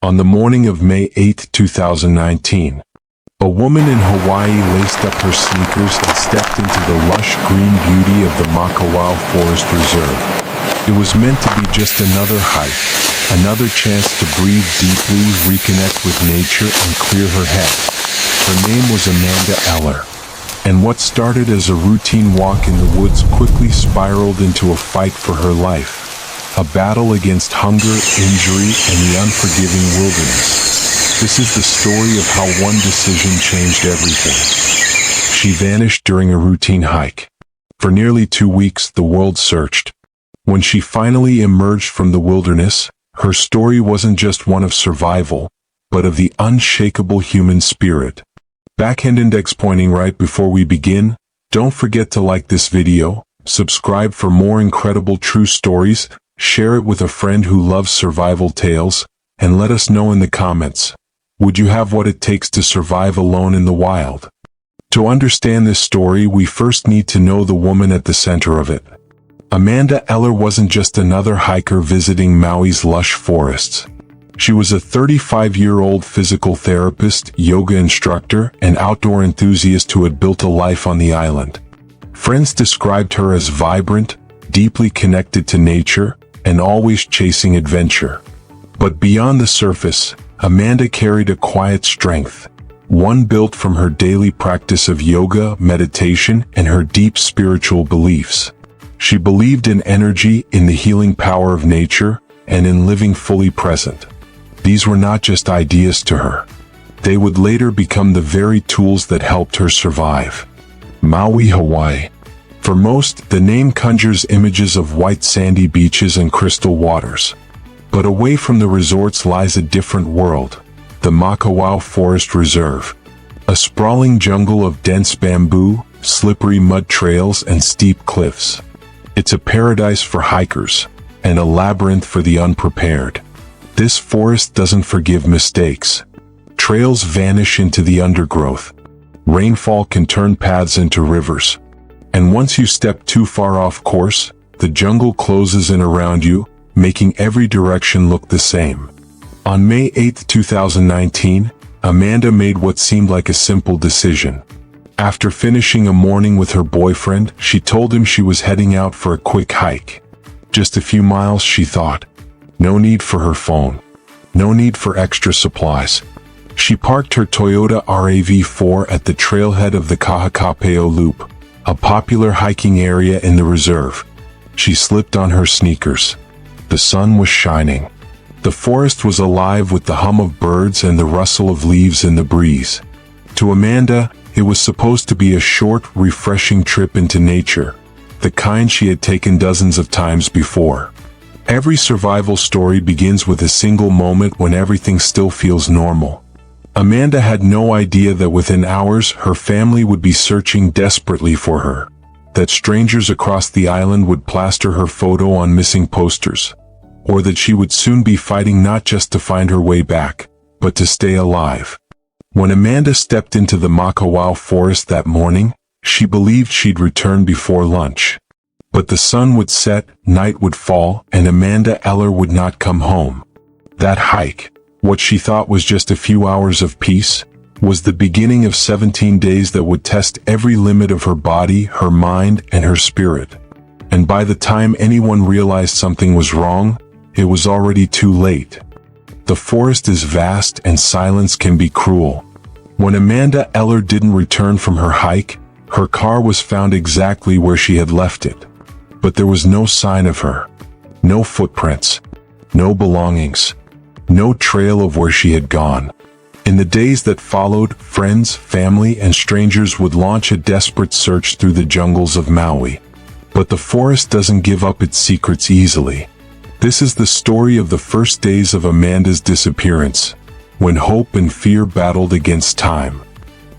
On the morning of May 8, 2019, a woman in Hawaii laced up her sneakers and stepped into the lush green beauty of the Makawao Forest Reserve. It was meant to be just another hike, another chance to breathe deeply, reconnect with nature, and clear her head. Her name was Amanda Eller, and what started as a routine walk in the woods quickly spiraled into a fight for her life. A battle against hunger, injury, and the unforgiving wilderness. This is the story of how one decision changed everything. She vanished during a routine hike. For nearly 2 weeks, the world searched. When she finally emerged from the wilderness, her story wasn't just one of survival, but of the unshakable human spirit. Backhand index pointing right before we begin, don't forget to like this video, subscribe for more incredible true stories, share it with a friend who loves survival tales, and let us know in the comments. Would you have what it takes to survive alone in the wild? To understand this story, we first need to know the woman at the center of it. Amanda Eller wasn't just another hiker visiting Maui's lush forests. She was a 35-year-old physical therapist, yoga instructor, and outdoor enthusiast who had built a life on the island. Friends described her as vibrant, deeply connected to nature, and always chasing adventure. But beyond the surface, Amanda carried a quiet strength, one built from her daily practice of yoga, meditation, and her deep spiritual beliefs. She believed in energy, in the healing power of nature, and in living fully present. These were not just ideas to her. They would later become the very tools that helped her survive. Maui, Hawaii. For most, the name conjures images of white sandy beaches and crystal waters. But away from the resorts lies a different world, the Makawao Forest Reserve. A sprawling jungle of dense bamboo, slippery mud trails, and steep cliffs. It's a paradise for hikers, and a labyrinth for the unprepared. This forest doesn't forgive mistakes. Trails vanish into the undergrowth. Rainfall can turn paths into rivers. And once you step too far off course, the jungle closes in around you, making every direction look the same. On May 8, 2019, Amanda made what seemed like a simple decision. After finishing a morning with her boyfriend, she told him she was heading out for a quick hike. Just a few miles, she thought. No need for her phone. No need for extra supplies. She parked her Toyota RAV4 at the trailhead of the Kahakapeo Loop, a popular hiking area in the reserve. She slipped on her sneakers. The sun was shining. The forest was alive with the hum of birds and the rustle of leaves in the breeze. To Amanda, it was supposed to be a short, refreshing trip into nature, the kind she had taken dozens of times before. Every survival story begins with a single moment when everything still feels normal. Amanda had no idea that within hours her family would be searching desperately for her, that strangers across the island would plaster her photo on missing posters, or that she would soon be fighting not just to find her way back, but to stay alive. When Amanda stepped into the Makawao forest that morning, she believed she'd return before lunch. But the sun would set, night would fall, and Amanda Eller would not come home. That hike, what she thought was just a few hours of peace, was the beginning of 17 days that would test every limit of her body, her mind, and her spirit. And by the time anyone realized something was wrong, it was already too late. The forest is vast and silence can be cruel. When Amanda Eller didn't return from her hike, her car was found exactly where she had left it. But there was no sign of her. No footprints. No belongings. No trail of where she had gone. In the days that followed, friends, family, and strangers would launch a desperate search through the jungles of Maui. But the forest doesn't give up its secrets easily. This is the story of the first days of Amanda's disappearance, when hope and fear battled against time.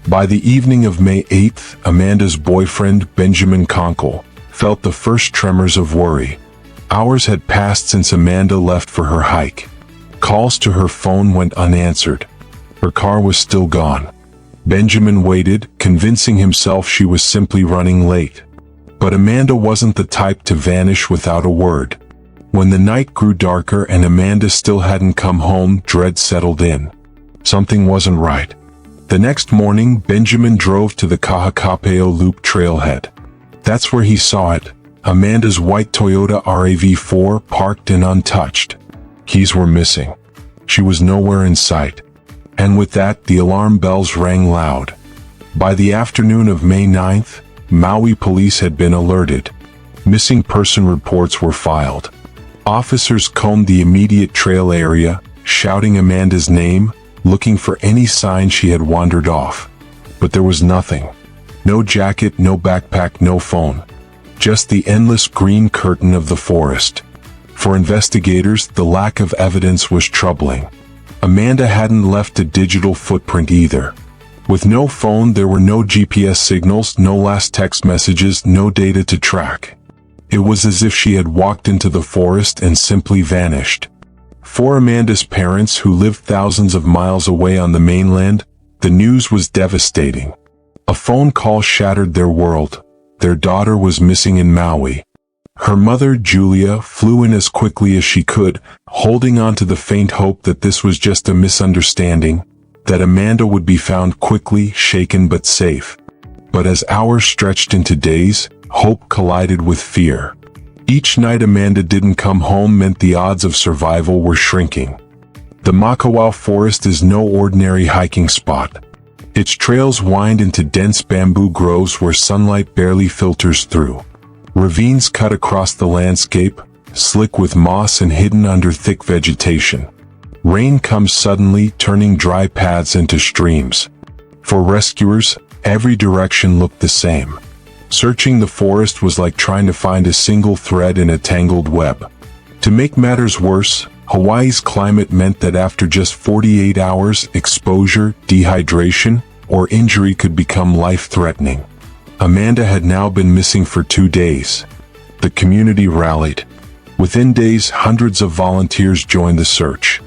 By the evening of May 8th, Amanda's boyfriend, Benjamin Conkle, felt the first tremors of worry. Hours had passed since Amanda left for her hike. Calls to her phone went unanswered. Her car was still gone. Benjamin waited, convincing himself she was simply running late. But Amanda wasn't the type to vanish without a word. When the night grew darker and Amanda still hadn't come home, dread settled in. Something wasn't right. The next morning, Benjamin drove to the Kahakapeo Loop trailhead. That's where he saw it, Amanda's white Toyota RAV4 parked and untouched. Keys were missing. She was nowhere in sight. And with that, the alarm bells rang loud. By the afternoon of May 9th, Maui police had been alerted. Missing person reports were filed. Officers combed the immediate trail area, shouting Amanda's name, looking for any sign she had wandered off. But there was nothing. No jacket, no backpack, no phone. Just the endless green curtain of the forest. For investigators, the lack of evidence was troubling. Amanda hadn't left a digital footprint either. With no phone, there were no GPS signals, no last text messages, no data to track. It was as if she had walked into the forest and simply vanished. For Amanda's parents, who lived thousands of miles away on the mainland, the news was devastating. A phone call shattered their world. Their daughter was missing in Maui. Her mother, Julia, flew in as quickly as she could, holding on to the faint hope that this was just a misunderstanding, that Amanda would be found quickly, shaken but safe. But as hours stretched into days, hope collided with fear. Each night Amanda didn't come home meant the odds of survival were shrinking. The Makawao forest is no ordinary hiking spot. Its trails wind into dense bamboo groves where sunlight barely filters through. Ravines cut across the landscape, slick with moss and hidden under thick vegetation. Rain comes suddenly, turning dry paths into streams. For rescuers, every direction looked the same. Searching the forest was like trying to find a single thread in a tangled web. To make matters worse, Hawaii's climate meant that after just 48 hours, exposure, dehydration, or injury could become life-threatening. Amanda had now been missing for 2 days. The community rallied. Within days, hundreds of volunteers joined the search.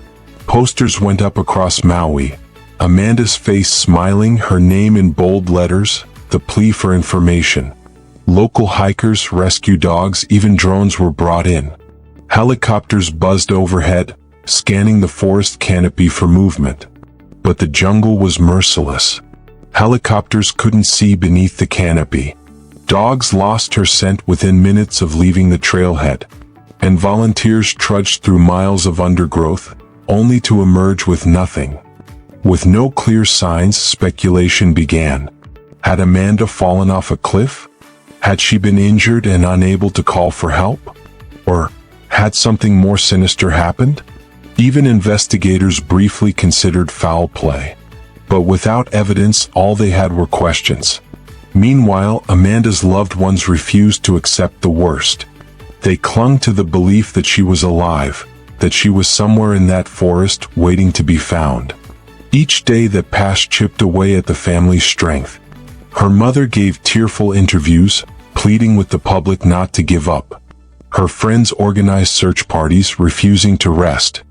Posters went up across Maui. Amanda's face smiling, her name in bold letters, the plea for information. Local hikers, rescue dogs, even drones were brought in. Helicopters buzzed overhead, scanning the forest canopy for movement. But the jungle was merciless. Helicopters couldn't see beneath the canopy. Dogs lost her scent within minutes of leaving the trailhead. And volunteers trudged through miles of undergrowth, only to emerge with nothing. With no clear signs, speculation began. Had Amanda fallen off a cliff? Had she been injured and unable to call for help? Or had something more sinister happened? Even investigators briefly considered foul play. But without evidence, all they had were questions. Meanwhile, Amanda's loved ones refused to accept the worst. They clung to the belief that she was alive, that she was somewhere in that forest waiting to be found. Each day that passed chipped away at the family's strength. Her mother gave tearful interviews, pleading with the public not to give up. Her friends organized search parties, refusing to rest.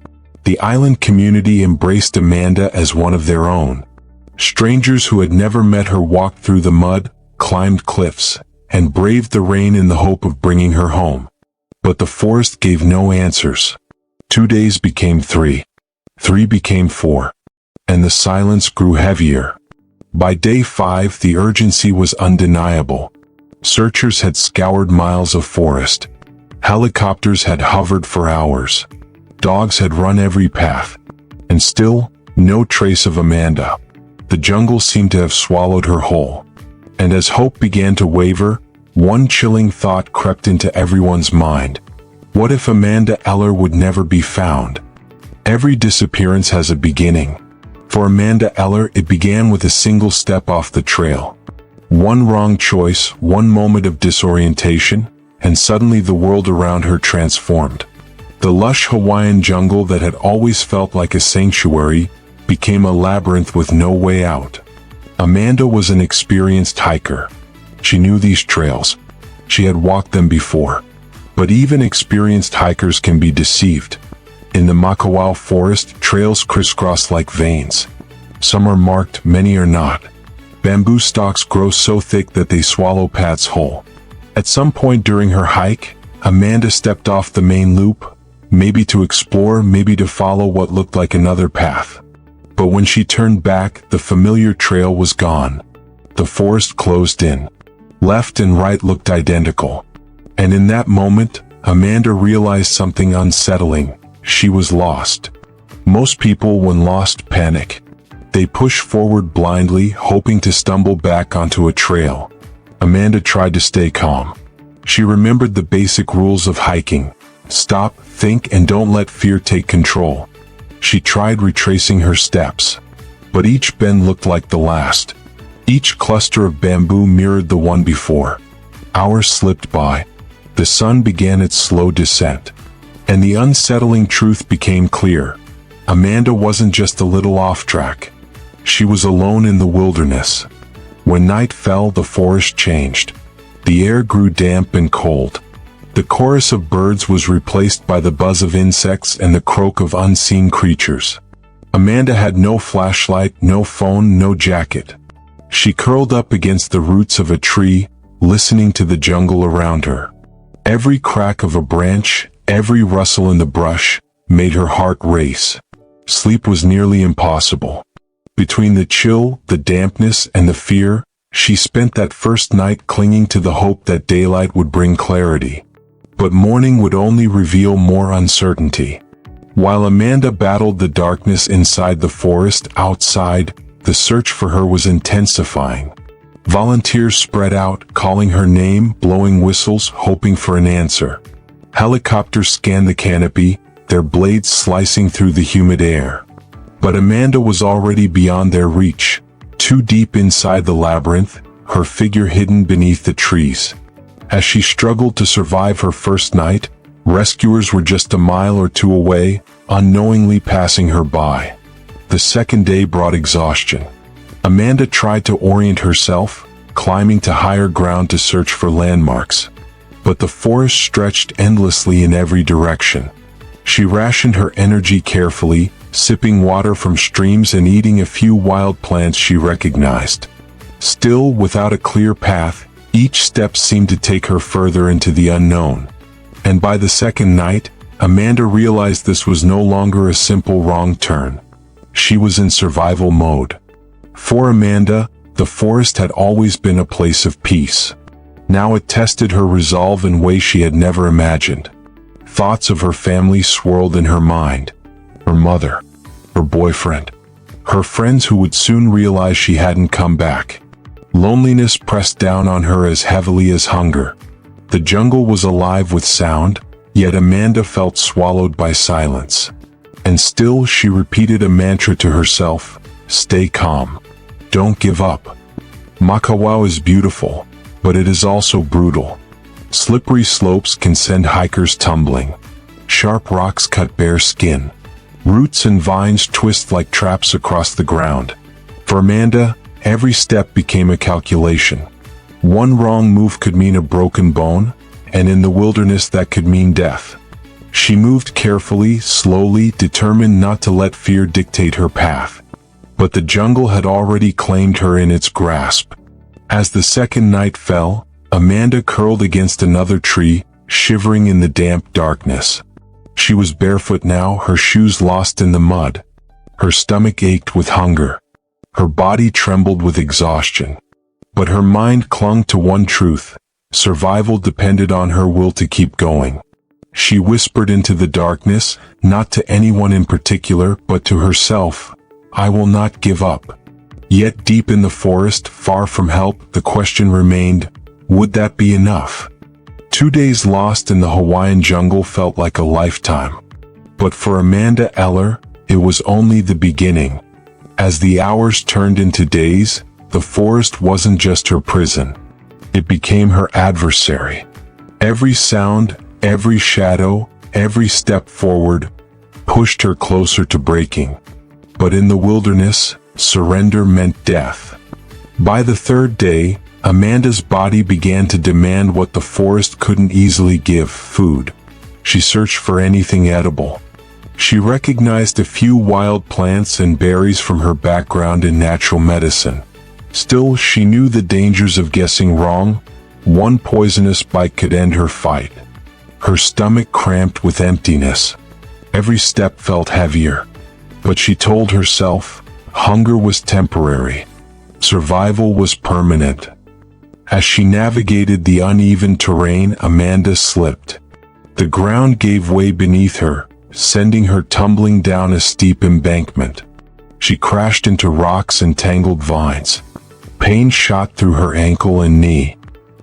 The island community embraced Amanda as one of their own. Strangers who had never met her walked through the mud, climbed cliffs, and braved the rain in the hope of bringing her home. But the forest gave no answers. 2 days became 3. 3 became 4. And the silence grew heavier. By day 5, the urgency was undeniable. Searchers had scoured miles of forest. Helicopters had hovered for hours. Dogs had run every path. And still, no trace of Amanda. The jungle seemed to have swallowed her whole. And as hope began to waver, one chilling thought crept into everyone's mind. What if Amanda Eller would never be found? Every disappearance has a beginning. For Amanda Eller, it began with a single step off the trail. One wrong choice, one moment of disorientation, and suddenly the world around her transformed. The lush Hawaiian jungle that had always felt like a sanctuary became a labyrinth with no way out. Amanda was an experienced hiker. She knew these trails. She had walked them before. But even experienced hikers can be deceived. In the Makawao forest, trails crisscross like veins. Some are marked, many are not. Bamboo stalks grow so thick that they swallow paths whole. At some point during her hike, Amanda stepped off the main loop, maybe to explore, maybe to follow what looked like another path. But when she turned back, the familiar trail was gone. The forest closed in. Left and right looked identical. And in that moment, Amanda realized something unsettling. She was lost. Most people, when lost, panic. They push forward blindly, hoping to stumble back onto a trail. Amanda tried to stay calm. She remembered the basic rules of hiking. Stop, think, and don't let fear take control. She tried retracing her steps. But each bend looked like the last. Each cluster of bamboo mirrored the one before. Hours slipped by. The sun began its slow descent. And the unsettling truth became clear. Amanda wasn't just a little off track. She was alone in the wilderness. When night fell, the forest changed. The air grew damp and cold. The chorus of birds was replaced by the buzz of insects and the croak of unseen creatures. Amanda had no flashlight, no phone, no jacket. She curled up against the roots of a tree, listening to the jungle around her. Every crack of a branch, every rustle in the brush, made her heart race. Sleep was nearly impossible. Between the chill, the dampness, and the fear, she spent that first night clinging to the hope that daylight would bring clarity. But morning would only reveal more uncertainty. While Amanda battled the darkness inside the forest, outside, the search for her was intensifying. Volunteers spread out, calling her name, blowing whistles, hoping for an answer. Helicopters scanned the canopy, their blades slicing through the humid air. But Amanda was already beyond their reach, too deep inside the labyrinth, her figure hidden beneath the trees. As she struggled to survive her first night, rescuers were just a mile or two away, unknowingly passing her by. The second day brought exhaustion. Amanda tried to orient herself, climbing to higher ground to search for landmarks. But the forest stretched endlessly in every direction. She rationed her energy carefully, sipping water from streams and eating a few wild plants she recognized. Still, without a clear path, each step seemed to take her further into the unknown. And by the second night, Amanda realized this was no longer a simple wrong turn. She was in survival mode. For Amanda, the forest had always been a place of peace. Now it tested her resolve in ways she had never imagined. Thoughts of her family swirled in her mind. Her mother, her boyfriend, her friends who would soon realize she hadn't come back. Loneliness pressed down on her as heavily as hunger. The jungle was alive with sound, yet Amanda felt swallowed by silence. And still she repeated a mantra to herself, stay calm. Don't give up. Makawao is beautiful, but it is also brutal. Slippery slopes can send hikers tumbling. Sharp rocks cut bare skin. Roots and vines twist like traps across the ground. For Amanda, every step became a calculation. One wrong move could mean a broken bone, and in the wilderness that could mean death. She moved carefully, slowly, determined not to let fear dictate her path. But the jungle had already claimed her in its grasp. As the second night fell, Amanda curled against another tree, shivering in the damp darkness. She was barefoot now, her shoes lost in the mud. Her stomach ached with hunger. Her body trembled with exhaustion. But her mind clung to one truth. Survival depended on her will to keep going. She whispered into the darkness, not to anyone in particular, but to herself, I will not give up. Yet deep in the forest, far from help, the question remained, would that be enough? 2 days lost in the Hawaiian jungle felt like a lifetime. But for Amanda Eller, it was only the beginning. As the hours turned into days, the forest wasn't just her prison. It became her adversary. Every sound, every shadow, every step forward, pushed her closer to breaking. But in the wilderness, surrender meant death. By the third day, Amanda's body began to demand what the forest couldn't easily give, food. She searched for anything edible. She recognized a few wild plants and berries from her background in natural medicine. Still, she knew the dangers of guessing wrong. One poisonous bite could end her fight. her stomach cramped with emptiness. Every step felt heavier. But she told herself, hunger was temporary. Survival was permanent. As she navigated the uneven terrain, Amanda slipped. The ground gave way beneath her, sending her tumbling down a steep embankment. She crashed into rocks and tangled vines. Pain shot through her ankle and knee.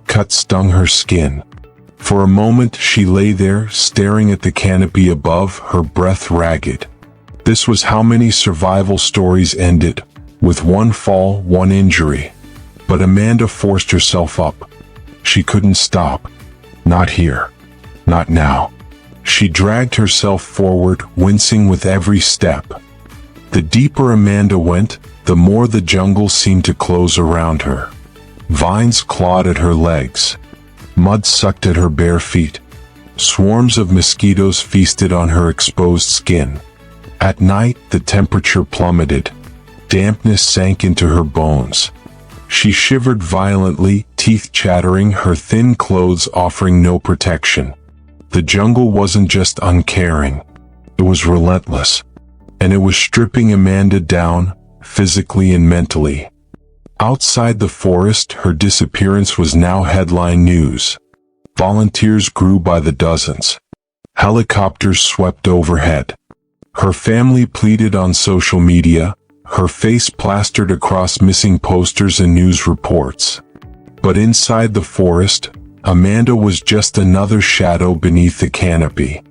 Cuts stung her skin. For a moment she lay there, staring at the canopy above, her breath ragged. This was how many survival stories ended, with one fall, one injury. But Amanda forced herself up. She couldn't stop. Not here. Not now. She dragged herself forward, wincing with every step. The deeper Amanda went, the more the jungle seemed to close around her. Vines clawed at her legs. Mud sucked at her bare feet. Swarms of mosquitoes feasted on her exposed skin. At night, the temperature plummeted. Dampness sank into her bones. She shivered violently, teeth chattering, her thin clothes offering no protection. The jungle wasn't just uncaring. It was relentless. And it was stripping Amanda down, physically and mentally. Outside the forest, her disappearance was now headline news. Volunteers grew by the dozens. Helicopters swept overhead. Her family pleaded on social media, her face plastered across missing posters and news reports. But inside the forest, Amanda was just another shadow beneath the canopy.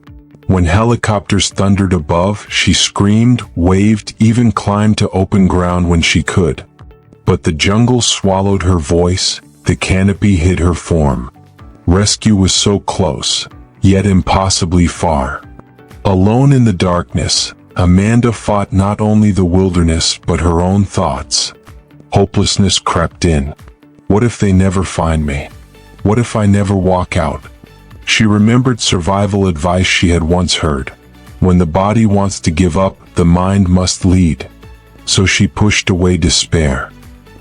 When helicopters thundered above, she screamed, waved, even climbed to open ground when she could. But the jungle swallowed her voice, the canopy hid her form. Rescue was so close, yet impossibly far. Alone in the darkness, Amanda fought not only the wilderness but her own thoughts. Hopelessness crept in. What if they never find me? What if I never walk out? She remembered survival advice she had once heard. When the body wants to give up, the mind must lead. So she pushed away despair.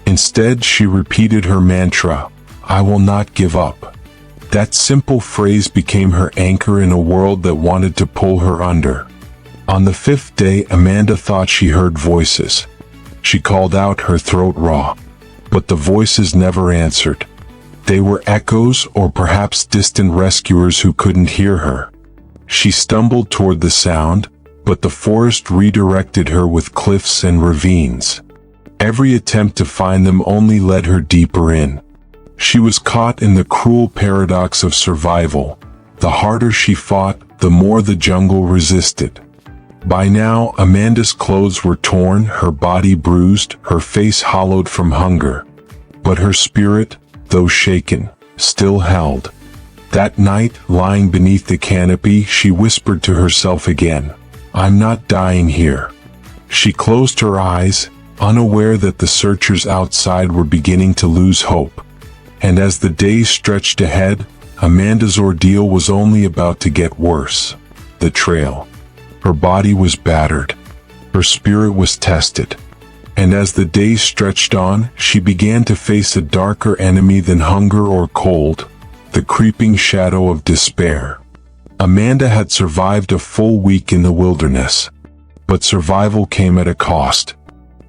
Instead, she repeated her mantra, I will not give up. That simple phrase became her anchor in a world that wanted to pull her under. On the 5th day, Amanda thought she heard voices. She called out, her throat raw. But the voices never answered. They were echoes or perhaps distant rescuers who couldn't hear her. She stumbled toward the sound, but the forest redirected her with cliffs and ravines. Every attempt to find them only led her deeper in. She was caught in the cruel paradox of survival. The harder she fought, the more the jungle resisted. By now, Amanda's clothes were torn, her body bruised, her face hollowed from hunger. But her spirit, though shaken, still held. That night, lying beneath the canopy, she whispered to herself again, I'm not dying here. She closed her eyes, unaware that the searchers outside were beginning to lose hope. And as the days stretched ahead, Amanda's ordeal was only about to get worse. The trail. Her body was battered. Her spirit was tested. And as the days stretched on, she began to face a darker enemy than hunger or cold, the creeping shadow of despair. Amanda had survived a full week in the wilderness. But survival came at a cost.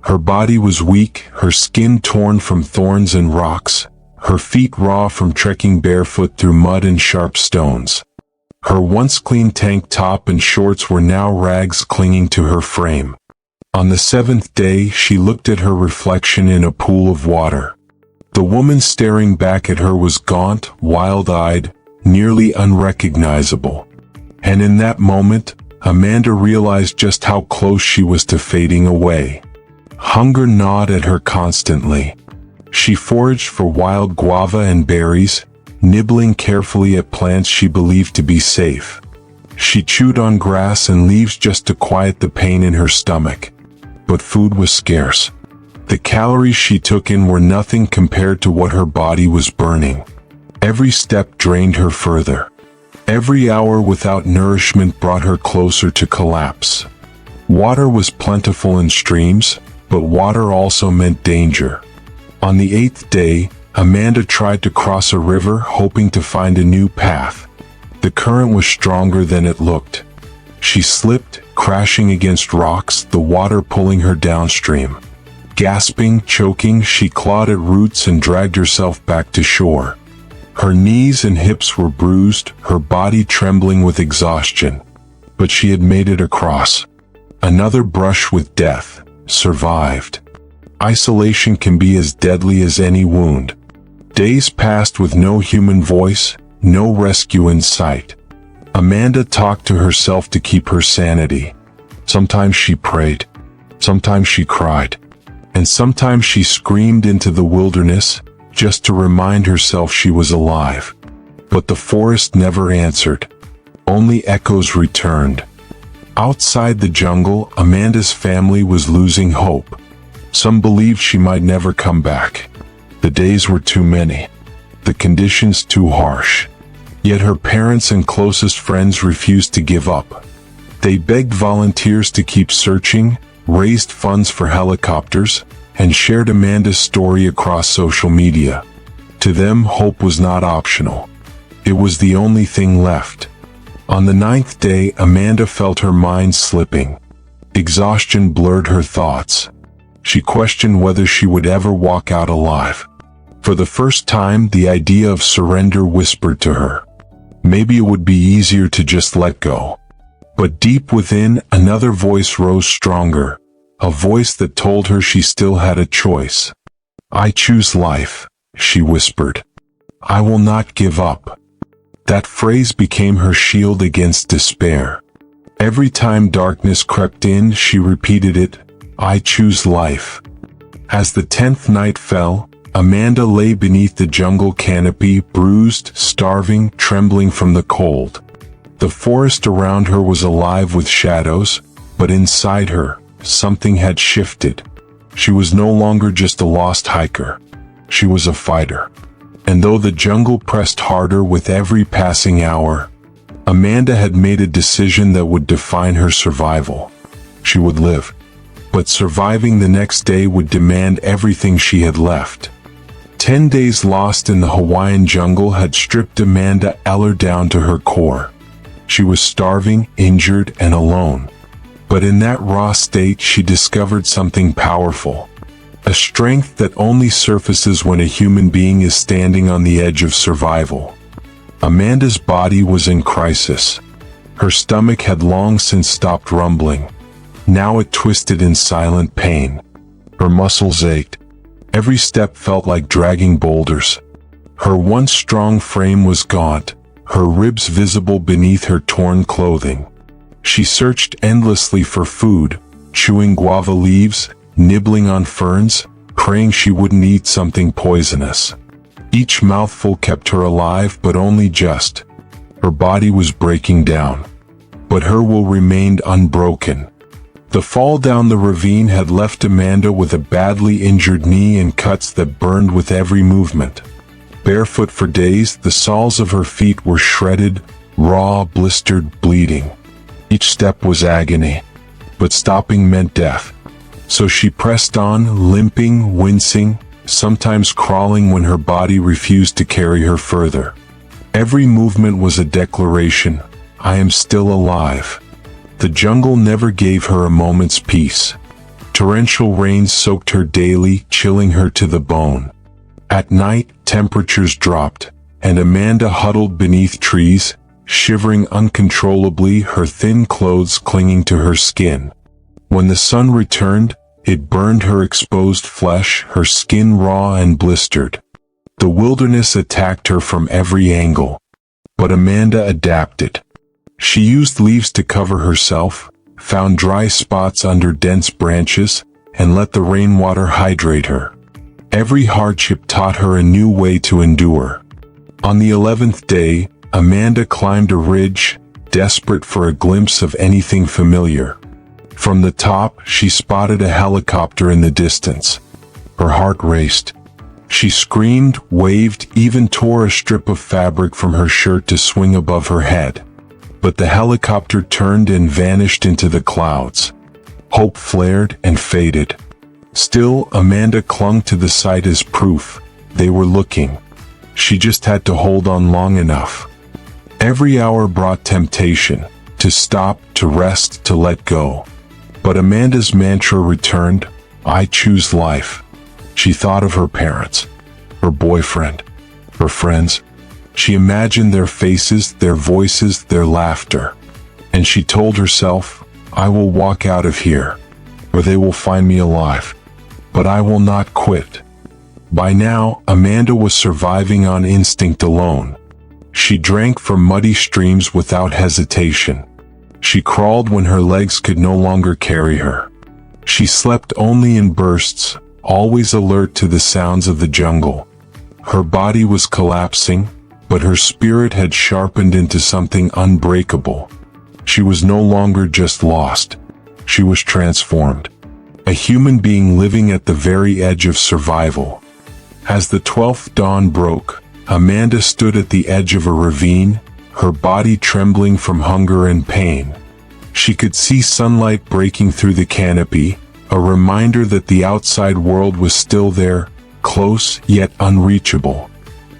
Her body was weak, her skin torn from thorns and rocks, her feet raw from trekking barefoot through mud and sharp stones. Her once clean tank top and shorts were now rags clinging to her frame. On the 7th day, she looked at her reflection in a pool of water. The woman staring back at her was gaunt, wild-eyed, nearly unrecognizable. And in that moment, Amanda realized just how close she was to fading away. Hunger gnawed at her constantly. She foraged for wild guava and berries, nibbling carefully at plants she believed to be safe. She chewed on grass and leaves just to quiet the pain in her stomach. But food was scarce. The calories she took in were nothing compared to what her body was burning. Every step drained her further. Every hour without nourishment brought her closer to collapse. Water was plentiful in streams, but water also meant danger. On the 8th day, Amanda tried to cross a river, hoping to find a new path. The current was stronger than it looked. She slipped, crashing against rocks, the water pulling her downstream. Gasping, choking, she clawed at roots and dragged herself back to shore. Her knees and hips were bruised, her body trembling with exhaustion. But she had made it across. Another brush with death, survived. Isolation can be as deadly as any wound. Days passed with no human voice, no rescue in sight. Amanda talked to herself to keep her sanity. Sometimes she prayed, sometimes she cried, and sometimes she screamed into the wilderness just to remind herself she was alive. But the forest never answered. Only echoes returned. Outside the jungle, Amanda's family was losing hope. Some believed she might never come back. The days were too many. The conditions too harsh. Yet her parents and closest friends refused to give up. They begged volunteers to keep searching, raised funds for helicopters, and shared Amanda's story across social media. To them, hope was not optional. It was the only thing left. On the 9th day, Amanda felt her mind slipping. Exhaustion blurred her thoughts. She questioned whether she would ever walk out alive. For the first time, the idea of surrender whispered to her. Maybe it would be easier to just let go. But deep within, another voice rose stronger, a voice that told her she still had a choice. "I choose life," she whispered. "I will not give up." That phrase became her shield against despair. Every time darkness crept in, she repeated it, "I choose life." As the 10th night fell, Amanda lay beneath the jungle canopy, bruised, starving, trembling from the cold. The forest around her was alive with shadows, but inside her, something had shifted. She was no longer just a lost hiker. She was a fighter. And though the jungle pressed harder with every passing hour, Amanda had made a decision that would define her survival. She would live. But surviving the next day would demand everything she had left. 10 days lost in the Hawaiian jungle had stripped Amanda Eller down to her core. She was starving, injured, and alone. But in that raw state, she discovered something powerful. A strength that only surfaces when a human being is standing on the edge of survival. Amanda's body was in crisis. Her stomach had long since stopped rumbling. Now it twisted in silent pain. Her muscles ached. Every step felt like dragging boulders. Her once strong frame was gaunt, her ribs visible beneath her torn clothing. She searched endlessly for food, chewing guava leaves, nibbling on ferns, praying she wouldn't eat something poisonous. Each mouthful kept her alive, but only just. Her body was breaking down. But her will remained unbroken. The fall down the ravine had left Amanda with a badly injured knee and cuts that burned with every movement. Barefoot for days, the soles of her feet were shredded, raw, blistered, bleeding. Each step was agony, but stopping meant death. So she pressed on, limping, wincing, sometimes crawling when her body refused to carry her further. Every movement was a declaration, "I am still alive." The jungle never gave her a moment's peace. Torrential rains soaked her daily, chilling her to the bone. At night, temperatures dropped, and Amanda huddled beneath trees, shivering uncontrollably, her thin clothes clinging to her skin. When the sun returned, it burned her exposed flesh, her skin raw and blistered. The wilderness attacked her from every angle. But Amanda adapted. She used leaves to cover herself, found dry spots under dense branches, and let the rainwater hydrate her. Every hardship taught her a new way to endure. On the 11th day, Amanda climbed a ridge, desperate for a glimpse of anything familiar. From the top, she spotted a helicopter in the distance. Her heart raced. She screamed, waved, even tore a strip of fabric from her shirt to swing above her head. But the helicopter turned and vanished into the clouds. Hope flared and faded. Still, Amanda clung to the sight as proof. They were looking. She just had to hold on long enough. Every hour brought temptation, to stop, to rest, to let go. But Amanda's mantra returned, I choose life. She thought of her parents, her boyfriend, her friends. She imagined their faces, their voices, their laughter. And she told herself, I will walk out of here, or they will find me alive. But I will not quit. By now, Amanda was surviving on instinct alone. She drank from muddy streams without hesitation. She crawled when her legs could no longer carry her. She slept only in bursts, always alert to the sounds of the jungle. Her body was collapsing, but her spirit had sharpened into something unbreakable. She was no longer just lost. She was transformed. A human being living at the very edge of survival. As the 12th dawn broke, Amanda stood at the edge of a ravine, her body trembling from hunger and pain. She could see sunlight breaking through the canopy, a reminder that the outside world was still there, close yet unreachable.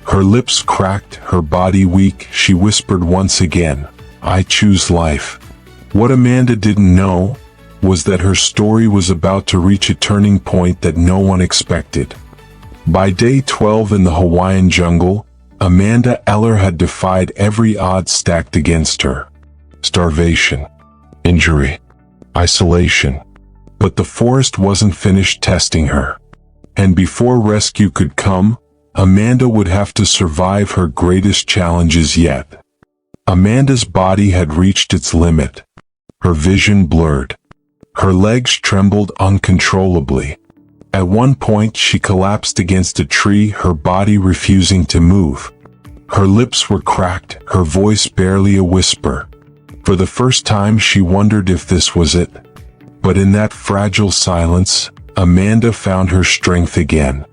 Her lips cracked, her body weak, she whispered once again, I choose life. What Amanda didn't know was that her story was about to reach a turning point that no one expected. By day 12 in the Hawaiian jungle, Amanda Eller had defied every odds stacked against her. Starvation, injury, isolation. But the forest wasn't finished testing her. And before rescue could come, Amanda would have to survive her greatest challenges yet. Amanda's body had reached its limit. Her vision blurred. Her legs trembled uncontrollably. At one point she collapsed against a tree, her body refusing to move. Her lips were cracked, her voice barely a whisper. For the first time she wondered if this was it. But in that fragile silence, Amanda found her strength again.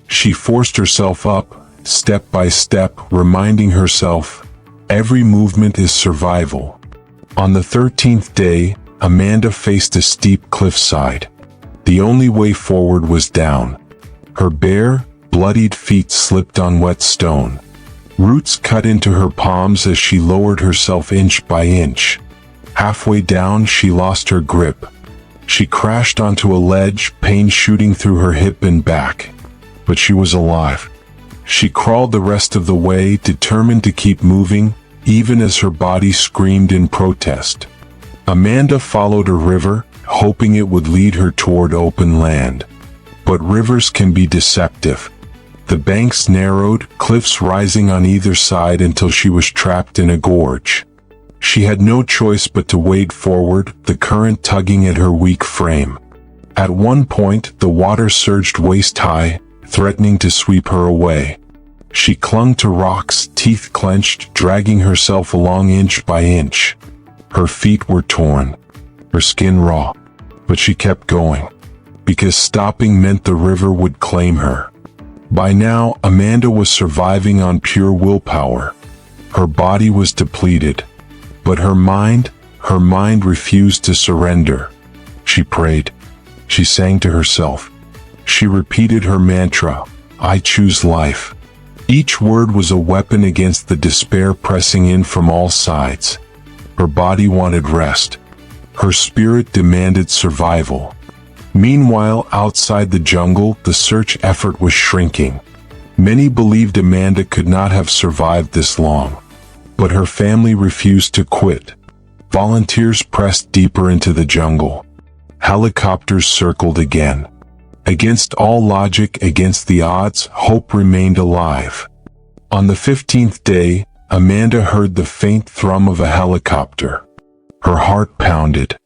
She forced herself up, step by step, reminding herself, every movement is survival. On the 13th day, Amanda faced a steep cliffside. The only way forward was down. Her bare, bloodied feet slipped on wet stone. Roots cut into her palms as she lowered herself inch by inch. Halfway down, she lost her grip. She crashed onto a ledge, pain shooting through her hip and back. But she was alive. She crawled the rest of the way, determined to keep moving, even as her body screamed in protest. Amanda followed a river, hoping it would lead her toward open land. But rivers can be deceptive. The banks narrowed, cliffs rising on either side until she was trapped in a gorge. She had no choice but to wade forward, the current tugging at her weak frame. At one point, the water surged waist-high, threatening to sweep her away. She clung to rocks, teeth clenched, dragging herself along inch by inch. Her feet were torn, her skin raw, but she kept going, because stopping meant the river would claim her. By now, Amanda was surviving on pure willpower. Her body was depleted, but her mind refused to surrender. She prayed. She sang to herself. She repeated her mantra, I choose life. Each word was a weapon against the despair pressing in from all sides. Her body wanted rest. Her spirit demanded survival. Meanwhile, outside the jungle, the search effort was shrinking. Many believed Amanda could not have survived this long. But her family refused to quit. Volunteers pressed deeper into the jungle. Helicopters circled again. Against all logic, against the odds, hope remained alive. On the 15th day, Amanda heard the faint thrum of a helicopter. Her heart pounded.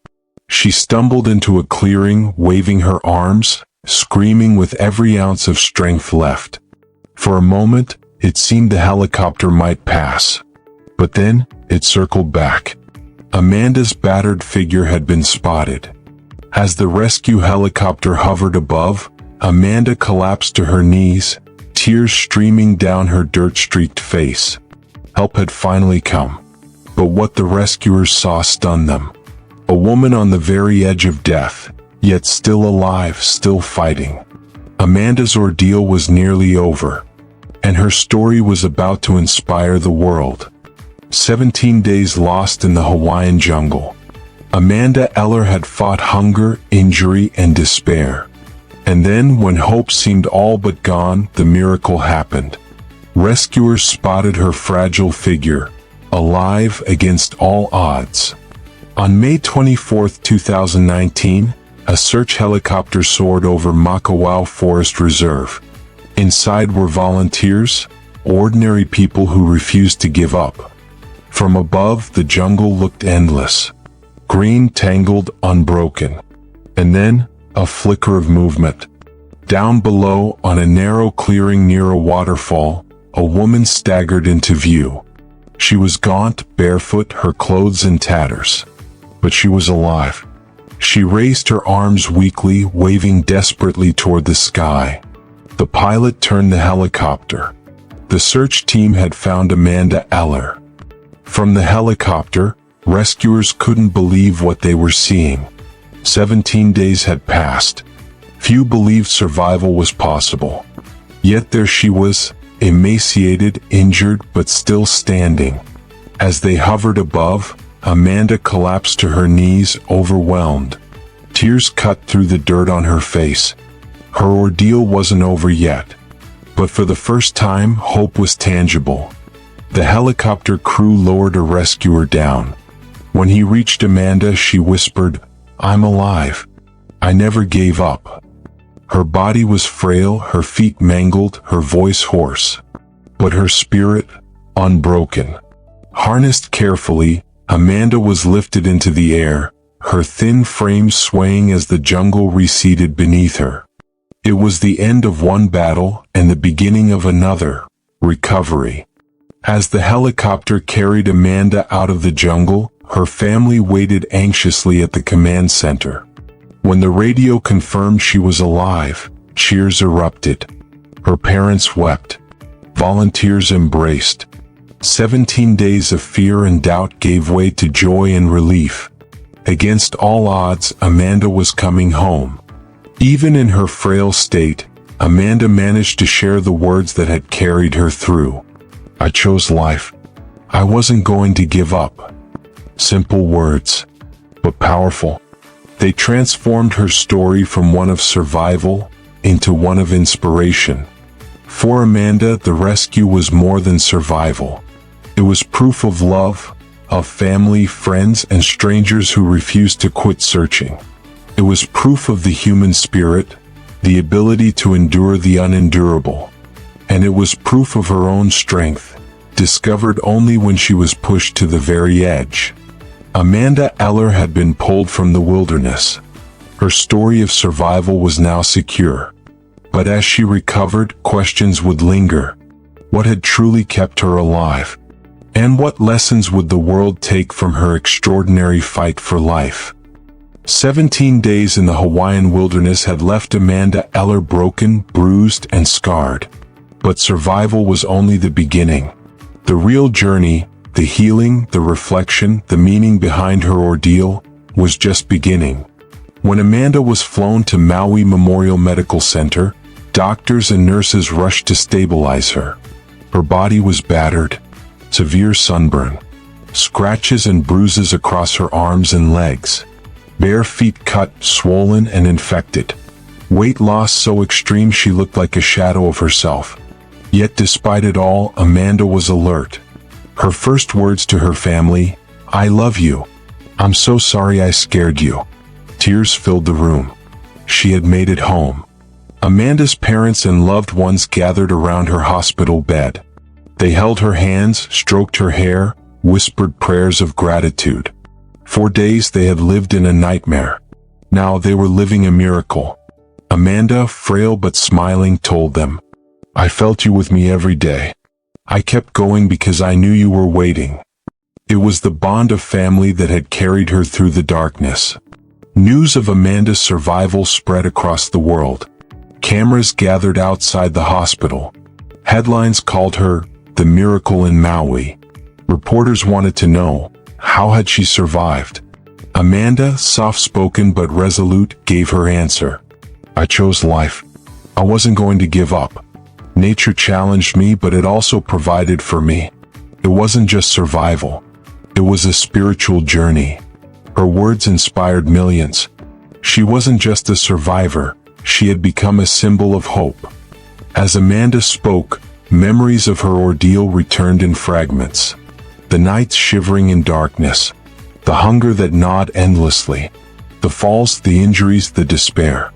She stumbled into a clearing, waving her arms, screaming with every ounce of strength left. For a moment, it seemed the helicopter might pass. But then, it circled back. Amanda's battered figure had been spotted. As the rescue helicopter hovered above, Amanda collapsed to her knees, tears streaming down her dirt-streaked face. Help had finally come. But what the rescuers saw stunned them. A woman on the very edge of death, yet still alive, still fighting. Amanda's ordeal was nearly over, and her story was about to inspire the world. 17 days lost in the Hawaiian jungle. Amanda Eller had fought hunger, injury, and despair. And then, when hope seemed all but gone, the miracle happened. Rescuers spotted her fragile figure, alive against all odds. On May 24, 2019, a search helicopter soared over Makawao Forest Reserve. Inside were volunteers, ordinary people who refused to give up. From above, the jungle looked endless. Green, tangled, unbroken. And then, a flicker of movement. Down below, on a narrow clearing near a waterfall, a woman staggered into view. She was gaunt, barefoot, her clothes in tatters. But she was alive. She raised her arms weakly, waving desperately toward the sky. The pilot turned the helicopter. The search team had found Amanda Eller. From the helicopter, rescuers couldn't believe what they were seeing. 17 days had passed. Few believed survival was possible. Yet there she was, emaciated, injured, but still standing. As they hovered above, Amanda collapsed to her knees, overwhelmed. Tears cut through the dirt on her face. Her ordeal wasn't over yet. But for the first time, hope was tangible. The helicopter crew lowered a rescuer down. When he reached Amanda, she whispered, "I'm alive. I never gave up." Her body was frail, her feet mangled, her voice hoarse. But her spirit, unbroken. Harnessed carefully, Amanda was lifted into the air, her thin frame swaying as the jungle receded beneath her. It was the end of one battle and the beginning of another, recovery. As the helicopter carried Amanda out of the jungle, her family waited anxiously at the command center. When the radio confirmed she was alive, cheers erupted. Her parents wept. Volunteers embraced. 17 days of fear and doubt gave way to joy and relief. Against all odds, Amanda was coming home. Even in her frail state, Amanda managed to share the words that had carried her through. "I chose life. I wasn't going to give up." Simple words, but powerful. They transformed her story from one of survival into one of inspiration. For Amanda, the rescue was more than survival. It was proof of love, of family, friends, and strangers who refused to quit searching. It was proof of the human spirit, the ability to endure the unendurable. And it was proof of her own strength, discovered only when she was pushed to the very edge. Amanda Eller had been pulled from the wilderness. Her story of survival was now secure. But as she recovered, questions would linger. What had truly kept her alive? And what lessons would the world take from her extraordinary fight for life? 17 days in the Hawaiian wilderness had left Amanda Eller broken, bruised, and scarred. But survival was only the beginning. The real journey, the healing, the reflection, the meaning behind her ordeal, was just beginning. When Amanda was flown to Maui Memorial Medical Center, doctors and nurses rushed to stabilize her. Her body was battered, severe sunburn, scratches and bruises across her arms and legs, bare feet cut, swollen, and infected. Weight loss so extreme she looked like a shadow of herself. Yet despite it all, Amanda was alert. Her first words to her family, "I love you. I'm so sorry I scared you." Tears filled the room. She had made it home. Amanda's parents and loved ones gathered around her hospital bed. They held her hands, stroked her hair, whispered prayers of gratitude. For days they had lived in a nightmare. Now they were living a miracle. Amanda, frail but smiling, told them, "I felt you with me every day. I kept going because I knew you were waiting." It was the bond of family that had carried her through the darkness. News of Amanda's survival spread across the world. Cameras gathered outside the hospital. Headlines called her the miracle in Maui. Reporters wanted to know, how had she survived? Amanda, soft-spoken but resolute, gave her answer. "I chose life. I wasn't going to give up. Nature challenged me, but it also provided for me. It It wasn't just survival. It was a spiritual journey. Her words inspired millions. She wasn't just a survivor, she had become a symbol of hope. As Amanda spoke, memories of her ordeal returned in fragments. The nights shivering in darkness, the hunger that gnawed endlessly, the falls, the injuries, the despair.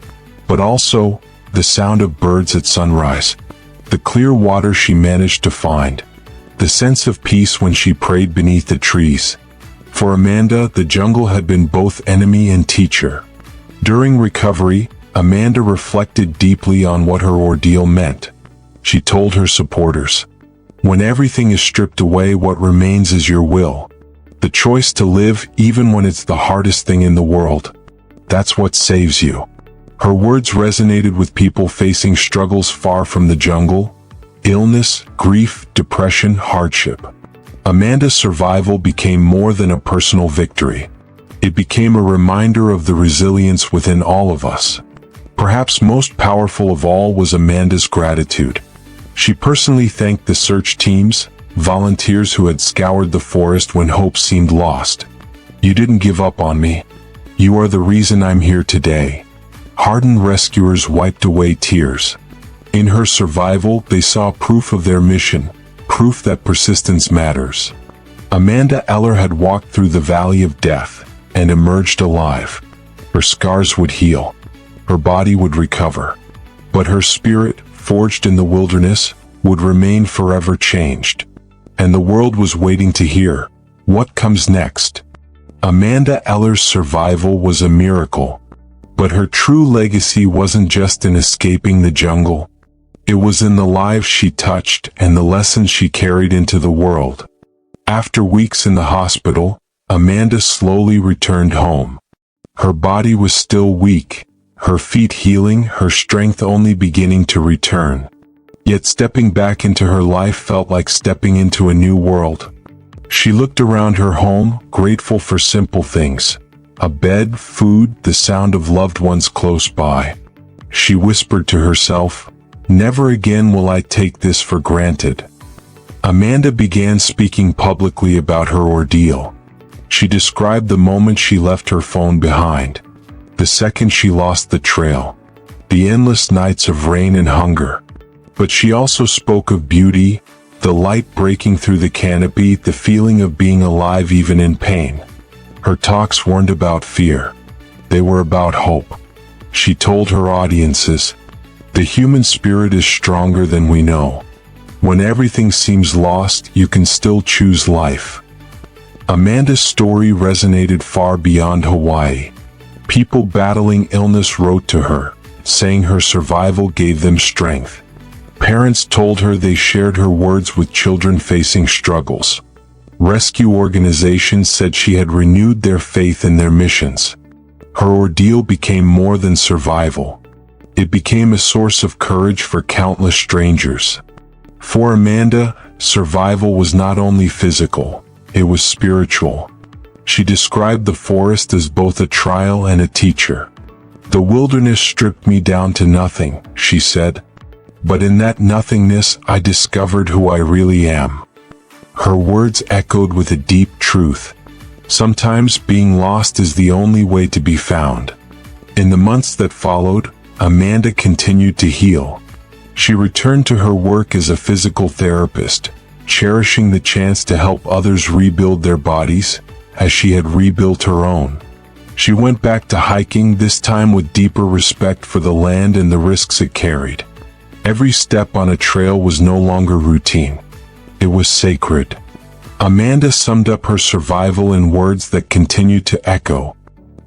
But also, the sound of birds at sunrise, the clear water she managed to find, the sense of peace when she prayed beneath the trees. For Amanda, the jungle had been both enemy and teacher. During recovery, Amanda reflected deeply on what her ordeal meant. She told her supporters, "When everything is stripped away, what remains is your will. The choice to live even when it's the hardest thing in the world. That's what saves you." Her words resonated with people facing struggles far from the jungle: illness, grief, depression, hardship. Amanda's survival became more than a personal victory. It became a reminder of the resilience within all of us. Perhaps most powerful of all was Amanda's gratitude. She personally thanked the search teams, volunteers who had scoured the forest when hope seemed lost. "You didn't give up on me. You are the reason I'm here today." Hardened rescuers wiped away tears. In her survival, they saw proof of their mission, proof that persistence matters. Amanda Eller had walked through the valley of death and emerged alive. Her scars would heal. Her body would recover. But her spirit, forged in the wilderness, would remain forever changed. And the world was waiting to hear, what comes next? Amanda Eller's survival was a miracle. But her true legacy wasn't just in escaping the jungle. It was in the lives she touched and the lessons she carried into the world. After weeks in the hospital, Amanda slowly returned home. Her body was still weak, her feet healing, her strength only beginning to return. Yet stepping back into her life felt like stepping into a new world. She looked around her home, grateful for simple things: a bed, food, the sound of loved ones close by. She whispered to herself, "Never again will I take this for granted." Amanda began speaking publicly about her ordeal. She described the moment she left her phone behind, the second she lost the trail, the endless nights of rain and hunger. But she also spoke of beauty, the light breaking through the canopy, the feeling of being alive even in pain. Her talks weren't about fear. They were about hope. She told her audiences, "The human spirit is stronger than we know. When everything seems lost, you can still choose life." Amanda's story resonated far beyond Hawaii. People battling illness wrote to her, saying her survival gave them strength. Parents told her they shared her words with children facing struggles. Rescue organizations said she had renewed their faith in their missions. Her ordeal became more than survival. It became a source of courage for countless strangers. For Amanda, survival was not only physical, it was spiritual. She described the forest as both a trial and a teacher. "The wilderness stripped me down to nothing," she said. "But in that nothingness, I discovered who I really am." Her words echoed with a deep truth. Sometimes being lost is the only way to be found. In the months that followed, Amanda continued to heal. She returned to her work as a physical therapist, cherishing the chance to help others rebuild their bodies, as she had rebuilt her own. She went back to hiking, this time with deeper respect for the land and the risks it carried. Every step on a trail was no longer routine. It was sacred. Amanda summed up her survival in words that continued to echo.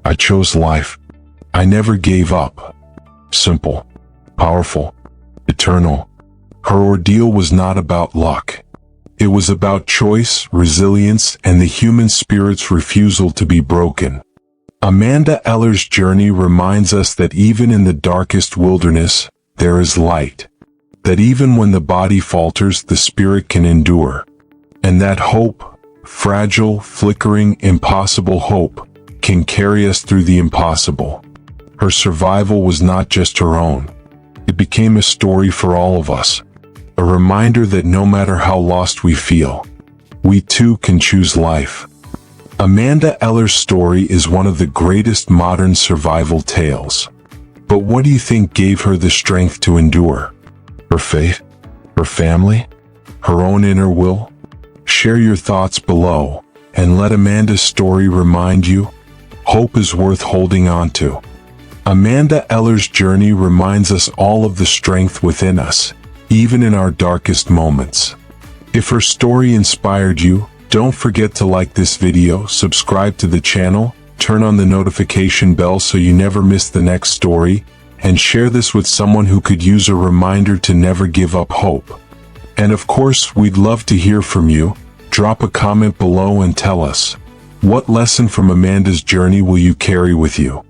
"I chose life. I never gave up." Simple, powerful, eternal. Her ordeal was not about luck. It was about choice, resilience, and the human spirit's refusal to be broken. Amanda Eller's journey reminds us that even in the darkest wilderness, there is light. That even when the body falters, the spirit can endure. And that hope, fragile, flickering, impossible hope, can carry us through the impossible. Her survival was not just her own. It became a story for all of us. A reminder that no matter how lost we feel, we too can choose life. Amanda Eller's story is one of the greatest modern survival tales. But what do you think gave her the strength to endure? Her faith? Her family? Her own inner will? Share your thoughts below, and let Amanda's story remind you, hope is worth holding on to. Amanda Eller's journey reminds us all of the strength within us, even in our darkest moments. If her story inspired you, don't forget to like this video, subscribe to the channel, turn on the notification bell so you never miss the next story, and share this with someone who could use a reminder to never give up hope. And of course, we'd love to hear from you. Drop a comment below and tell us, what lesson from Amanda's journey will you carry with you?